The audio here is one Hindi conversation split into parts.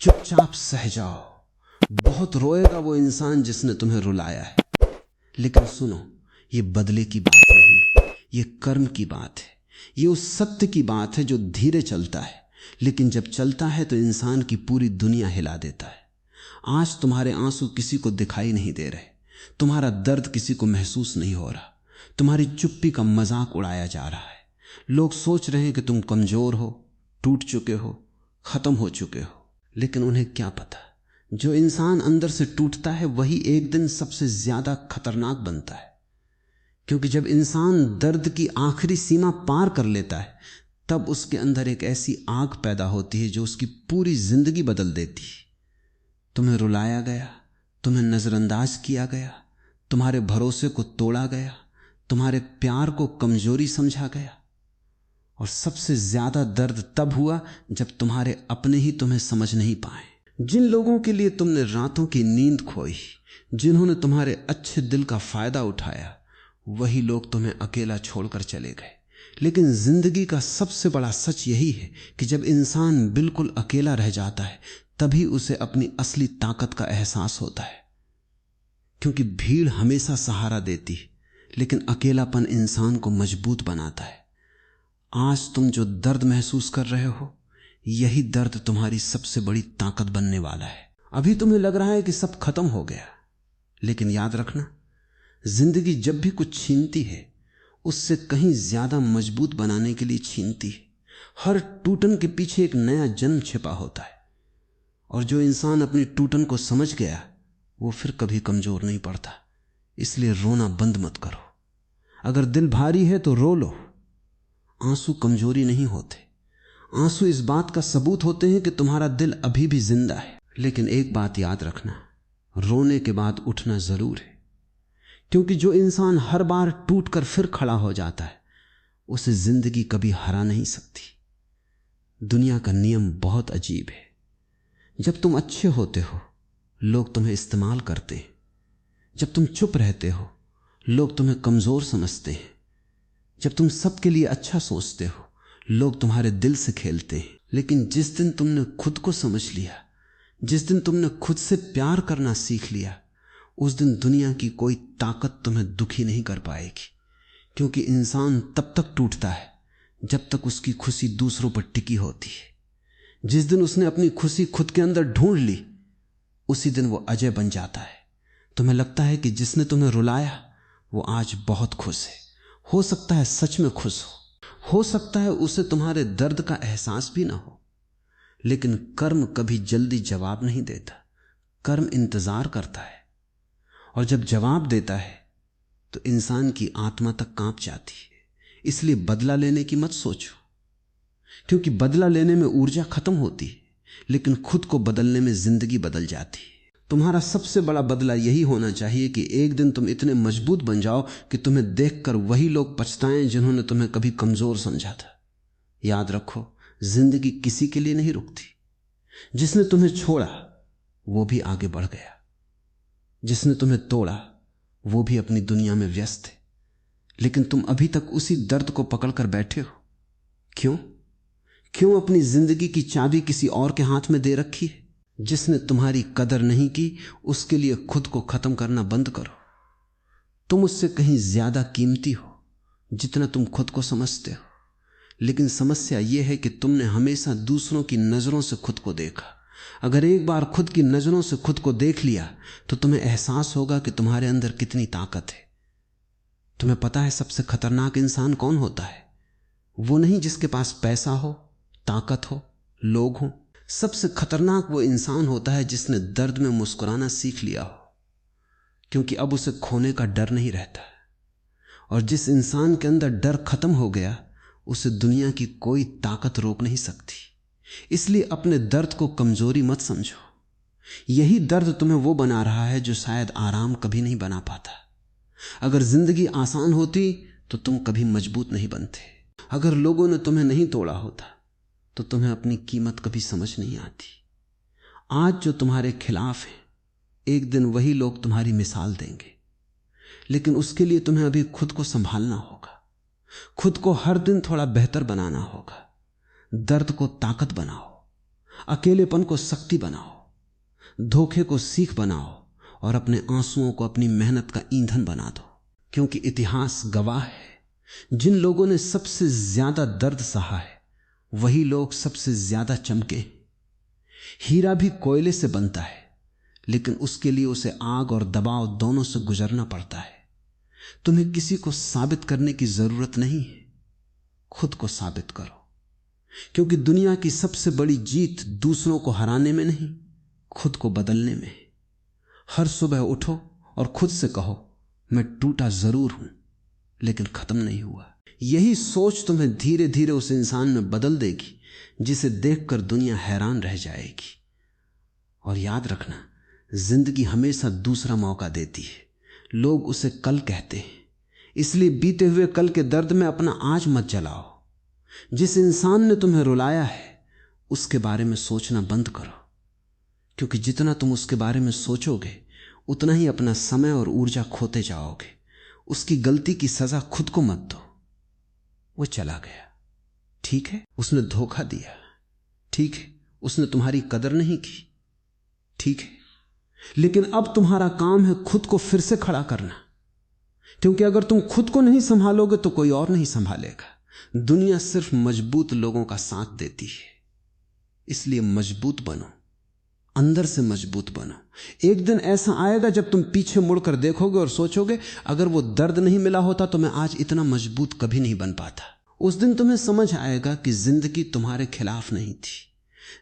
चुपचाप सह जाओ। बहुत रोएगा वो इंसान जिसने तुम्हें रुलाया है, लेकिन सुनो, ये बदले की बात नहीं, ये कर्म की बात है। ये उस सत्य की बात है जो धीरे चलता है, लेकिन जब चलता है तो इंसान की पूरी दुनिया हिला देता है। आज तुम्हारे आंसू किसी को दिखाई नहीं दे रहे, तुम्हारा दर्द किसी को महसूस नहीं हो रहा, तुम्हारी चुप्पी का मजाक उड़ाया जा रहा है। लोग सोच रहे हैं कि तुम कमजोर हो, टूट चुके हो, खत्म हो चुके हो, लेकिन उन्हें क्या पता, जो इंसान अंदर से टूटता है वही एक दिन सबसे ज्यादा खतरनाक बनता है। क्योंकि जब इंसान दर्द की आखिरी सीमा पार कर लेता है, तब उसके अंदर एक ऐसी आग पैदा होती है जो उसकी पूरी जिंदगी बदल देती है। तुम्हें रुलाया गया, तुम्हें नजरअंदाज किया गया, तुम्हारे भरोसे को तोड़ा गया, तुम्हारे प्यार को कमजोरी समझा गया, और सबसे ज्यादा दर्द तब हुआ जब तुम्हारे अपने ही तुम्हें समझ नहीं पाए। जिन लोगों के लिए तुमने रातों की नींद खोई, जिन्होंने तुम्हारे अच्छे दिल का फायदा उठाया, वही लोग तुम्हें अकेला छोड़कर चले गए। लेकिन जिंदगी का सबसे बड़ा सच यही है कि जब इंसान बिल्कुल अकेला रह जाता है, तभी उसे अपनी असली ताकत का एहसास होता है। क्योंकि भीड़ हमेशा सहारा देती है, लेकिन अकेलापन इंसान को मजबूत बनाता है। आज तुम जो दर्द महसूस कर रहे हो, यही दर्द तुम्हारी सबसे बड़ी ताकत बनने वाला है। अभी तुम्हें लग रहा है कि सब खत्म हो गया, लेकिन याद रखना, जिंदगी जब भी कुछ छीनती है, उससे कहीं ज्यादा मजबूत बनाने के लिए छीनती है। हर टूटन के पीछे एक नया जन्म छिपा होता है, और जो इंसान अपनी टूटन को समझ गया, वो फिर कभी कमजोर नहीं पड़ता। इसलिए रोना बंद मत करो। अगर दिल भारी है तो रो लो। आंसू कमजोरी नहीं होते, आंसू इस बात का सबूत होते हैं कि तुम्हारा दिल अभी भी जिंदा है। लेकिन एक बात याद रखना, रोने के बाद उठना जरूर है। क्योंकि जो इंसान हर बार टूट कर फिर खड़ा हो जाता है, उसे जिंदगी कभी हरा नहीं सकती। दुनिया का नियम बहुत अजीब है। जब तुम अच्छे होते हो, लोग तुम्हें इस्तेमाल करते हैं। जब तुम चुप रहते हो, लोग तुम्हें कमजोर समझते हैं। जब तुम सबके लिए अच्छा सोचते हो, लोग तुम्हारे दिल से खेलते हैं। लेकिन जिस दिन तुमने खुद को समझ लिया, जिस दिन तुमने खुद से प्यार करना सीख लिया, उस दिन दुनिया की कोई ताकत तुम्हें दुखी नहीं कर पाएगी। क्योंकि इंसान तब तक टूटता है जब तक उसकी खुशी दूसरों पर टिकी होती है। जिस दिन उसने अपनी खुशी खुद के अंदर ढूंढ ली, उसी दिन वो अजय बन जाता है। तुम्हें लगता है कि जिसने तुम्हें रुलाया वो आज बहुत खुश है। हो सकता है सच में खुश हो सकता है उसे तुम्हारे दर्द का एहसास भी ना हो। लेकिन कर्म कभी जल्दी जवाब नहीं देता, कर्म इंतजार करता है, और जब जवाब देता है तो इंसान की आत्मा तक कांप जाती है। इसलिए बदला लेने की मत सोचो, क्योंकि बदला लेने में ऊर्जा खत्म होती है, लेकिन खुद को बदलने में जिंदगी बदल जाती है। तुम्हारा सबसे बड़ा बदला यही होना चाहिए कि एक दिन तुम इतने मजबूत बन जाओ कि तुम्हें देखकर वही लोग पछताएं जिन्होंने तुम्हें कभी कमजोर समझा था। याद रखो, जिंदगी किसी के लिए नहीं रुकती। जिसने तुम्हें छोड़ा वो भी आगे बढ़ गया, जिसने तुम्हें तोड़ा वो भी अपनी दुनिया में व्यस्त है। लेकिन तुम अभी तक उसी दर्द को पकड़कर बैठे हो। क्यों अपनी जिंदगी की चाबी किसी और के हाथ में दे रखी है? जिसने तुम्हारी कदर नहीं की, उसके लिए खुद को खत्म करना बंद करो। तुम उससे कहीं ज्यादा कीमती हो जितना तुम खुद को समझते हो। लेकिन समस्या यह है कि तुमने हमेशा दूसरों की नजरों से खुद को देखा। अगर एक बार खुद की नजरों से खुद को देख लिया तो तुम्हें एहसास होगा कि तुम्हारे अंदर कितनी ताकत है। तुम्हें पता है सबसे खतरनाक इंसान कौन होता है? वो नहीं जिसके पास पैसा हो, ताकत हो, लोग हो। सबसे खतरनाक वो इंसान होता है जिसने दर्द में मुस्कुराना सीख लिया हो, क्योंकि अब उसे खोने का डर नहीं रहता। और जिस इंसान के अंदर डर खत्म हो गया, उसे दुनिया की कोई ताकत रोक नहीं सकती। इसलिए अपने दर्द को कमजोरी मत समझो। यही दर्द तुम्हें वो बना रहा है जो शायद आराम कभी नहीं बना पाता। अगर जिंदगी आसान होती तो तुम कभी मजबूत नहीं बनते। अगर लोगों ने तुम्हें नहीं तोड़ा होता तो तुम्हें अपनी कीमत कभी समझ नहीं आती। आज जो तुम्हारे खिलाफ है, एक दिन वही लोग तुम्हारी मिसाल देंगे। लेकिन उसके लिए तुम्हें अभी खुद को संभालना होगा, खुद को हर दिन थोड़ा बेहतर बनाना होगा। दर्द को ताकत बनाओ, अकेलेपन को शक्ति बनाओ, धोखे को सीख बनाओ और अपने आंसुओं को अपनी मेहनत का ईंधन बना दो। क्योंकि इतिहास गवाह है, जिन लोगों ने सबसे ज्यादा दर्द सहा है वही लोग सबसे ज्यादा चमके। हीरा भी कोयले से बनता है, लेकिन उसके लिए उसे आग और दबाव दोनों से गुजरना पड़ता है। तुम्हें किसी को साबित करने की जरूरत नहीं है, खुद को साबित करो। क्योंकि दुनिया की सबसे बड़ी जीत दूसरों को हराने में नहीं, खुद को बदलने में। हर सुबह उठो और खुद से कहो, मैं टूटा जरूर हूं लेकिन खत्म नहीं हुआ। यही सोच तुम्हें धीरे धीरे उस इंसान में बदल देगी जिसे देखकर दुनिया हैरान रह जाएगी। और याद रखना, जिंदगी हमेशा दूसरा मौका देती है। लोग उसे कल कहते हैं, इसलिए बीते हुए कल के दर्द में अपना आज मत जलाओ। जिस इंसान ने तुम्हें रुलाया है उसके बारे में सोचना बंद करो, क्योंकि जितना तुम उसके बारे में सोचोगे उतना ही अपना समय और ऊर्जा खोते जाओगे। उसकी गलती की सजा खुद को मत दो। वो चला गया, ठीक है, उसने धोखा दिया, ठीक है, उसने तुम्हारी कदर नहीं की, ठीक है, लेकिन अब तुम्हारा काम है खुद को फिर से खड़ा करना। क्योंकि अगर तुम खुद को नहीं संभालोगे तो कोई और नहीं संभालेगा। दुनिया सिर्फ मजबूत लोगों का साथ देती है, इसलिए मजबूत बनो, अंदर से मजबूत बनो। एक दिन ऐसा आएगा जब तुम पीछे मुड़कर देखोगे और सोचोगे, अगर वो दर्द नहीं मिला होता तो मैं आज इतना मजबूत कभी नहीं बन पाता। उस दिन तुम्हें समझ आएगा कि जिंदगी तुम्हारे खिलाफ नहीं थी,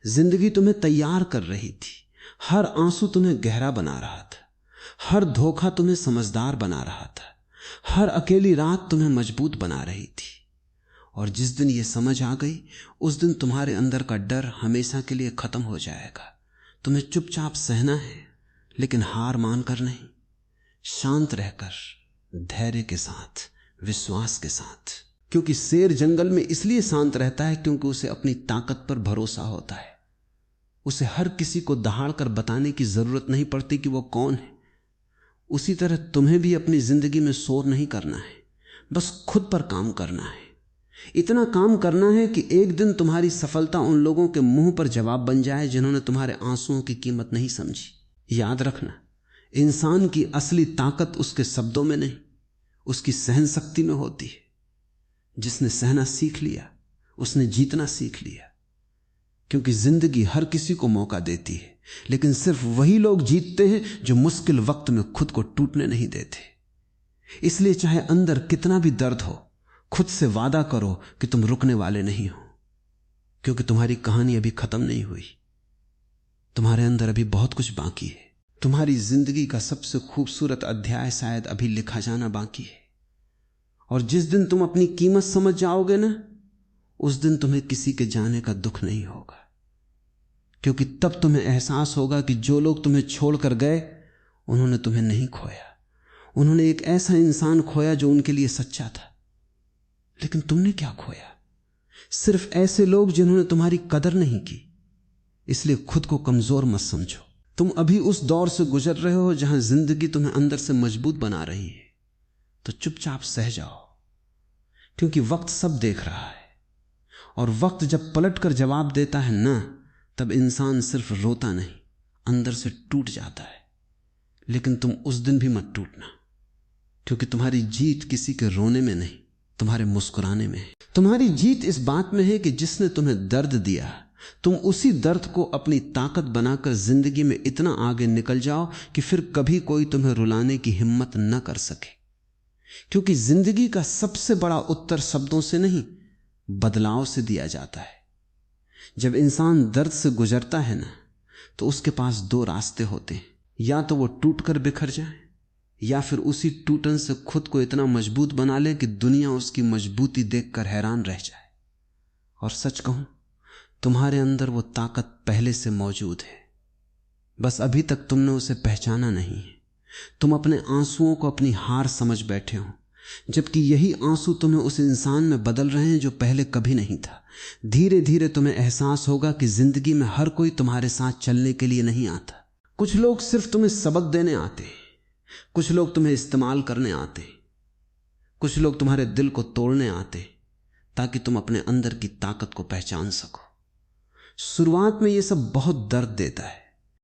जिंदगी तुम्हें तैयार कर रही थी। हर आंसू तुम्हें गहरा बना रहा था, हर धोखा तुम्हें समझदार बना रहा था, हर अकेली रात तुम्हें मजबूत बना रही थी। और जिस दिन ये समझ आ गई, उस दिन तुम्हारे अंदर का डर हमेशा के लिए खत्म हो जाएगा। तुम्हें चुपचाप सहना है, लेकिन हार मानकर नहीं, शांत रहकर, धैर्य के साथ, विश्वास के साथ। क्योंकि शेर जंगल में इसलिए शांत रहता है क्योंकि उसे अपनी ताकत पर भरोसा होता है। उसे हर किसी को दहाड़ कर बताने की जरूरत नहीं पड़ती कि वो कौन है। उसी तरह तुम्हें भी अपनी जिंदगी में शोर नहीं करना है, बस खुद पर काम करना है। इतना काम करना है कि एक दिन तुम्हारी सफलता उन लोगों के मुंह पर जवाब बन जाए जिन्होंने तुम्हारे आंसुओं की कीमत नहीं समझी। याद रखना, इंसान की असली ताकत उसके शब्दों में नहीं, उसकी सहन शक्ति में होती है। जिसने सहना सीख लिया उसने जीतना सीख लिया। क्योंकि जिंदगी हर किसी को मौका देती है, लेकिन सिर्फ वही लोग जीतते हैं जो मुश्किल वक्त में खुद को टूटने नहीं देते। इसलिए चाहे अंदर कितना भी दर्द हो, खुद से वादा करो कि तुम रुकने वाले नहीं हो। क्योंकि तुम्हारी कहानी अभी खत्म नहीं हुई, तुम्हारे अंदर अभी बहुत कुछ बाकी है। तुम्हारी जिंदगी का सबसे खूबसूरत अध्याय शायद अभी लिखा जाना बाकी है। और जिस दिन तुम अपनी कीमत समझ जाओगे ना, उस दिन तुम्हें किसी के जाने का दुख नहीं होगा। क्योंकि तब तुम्हें एहसास होगा कि जो लोग तुम्हें छोड़कर गए उन्होंने तुम्हें नहीं खोया। उन्होंने एक ऐसा इंसान खोया जो उनके लिए सच्चा था। लेकिन तुमने क्या खोया? सिर्फ ऐसे लोग जिन्होंने तुम्हारी कदर नहीं की। इसलिए खुद को कमजोर मत समझो। तुम अभी उस दौर से गुजर रहे हो जहां जिंदगी तुम्हें अंदर से मजबूत बना रही है, तो चुपचाप सह जाओ। क्योंकि वक्त सब देख रहा है, और वक्त जब पलट कर जवाब देता है ना, तब इंसान सिर्फ रोता नहीं, अंदर से टूट जाता है। लेकिन तुम उस दिन भी मत टूटना, क्योंकि तुम्हारी जीत किसी के रोने में नहीं, तुम्हारे मुस्कुराने में है। तुम्हारी जीत इस बात में है कि जिसने तुम्हें दर्द दिया, तुम उसी दर्द को अपनी ताकत बनाकर जिंदगी में इतना आगे निकल जाओ कि फिर कभी कोई तुम्हें रुलाने की हिम्मत न कर सके। क्योंकि जिंदगी का सबसे बड़ा उत्तर शब्दों से नहीं, बदलाव से दिया जाता है। जब इंसान दर्द से गुजरता है ना, तो उसके पास दो रास्ते होते हैं। या तो वो टूट कर बिखर जाए, या फिर उसी टूटन से खुद को इतना मजबूत बना ले कि दुनिया उसकी मजबूती देखकर हैरान रह जाए। और सच कहूं, तुम्हारे अंदर वो ताकत पहले से मौजूद है, बस अभी तक तुमने उसे पहचाना नहीं है। तुम अपने आंसुओं को अपनी हार समझ बैठे हो, जबकि यही आंसू तुम्हें उस इंसान में बदल रहे हैं जो पहले कभी नहीं था। धीरे धीरे तुम्हें एहसास होगा कि जिंदगी में हर कोई तुम्हारे साथ चलने के लिए नहीं आता। कुछ लोग सिर्फ तुम्हें सबक देने आते, कुछ लोग तुम्हें इस्तेमाल करने आते, कुछ लोग तुम्हारे दिल को तोड़ने आते, ताकि तुम अपने अंदर की ताकत को पहचान सको। शुरुआत में ये सब बहुत दर्द देता है,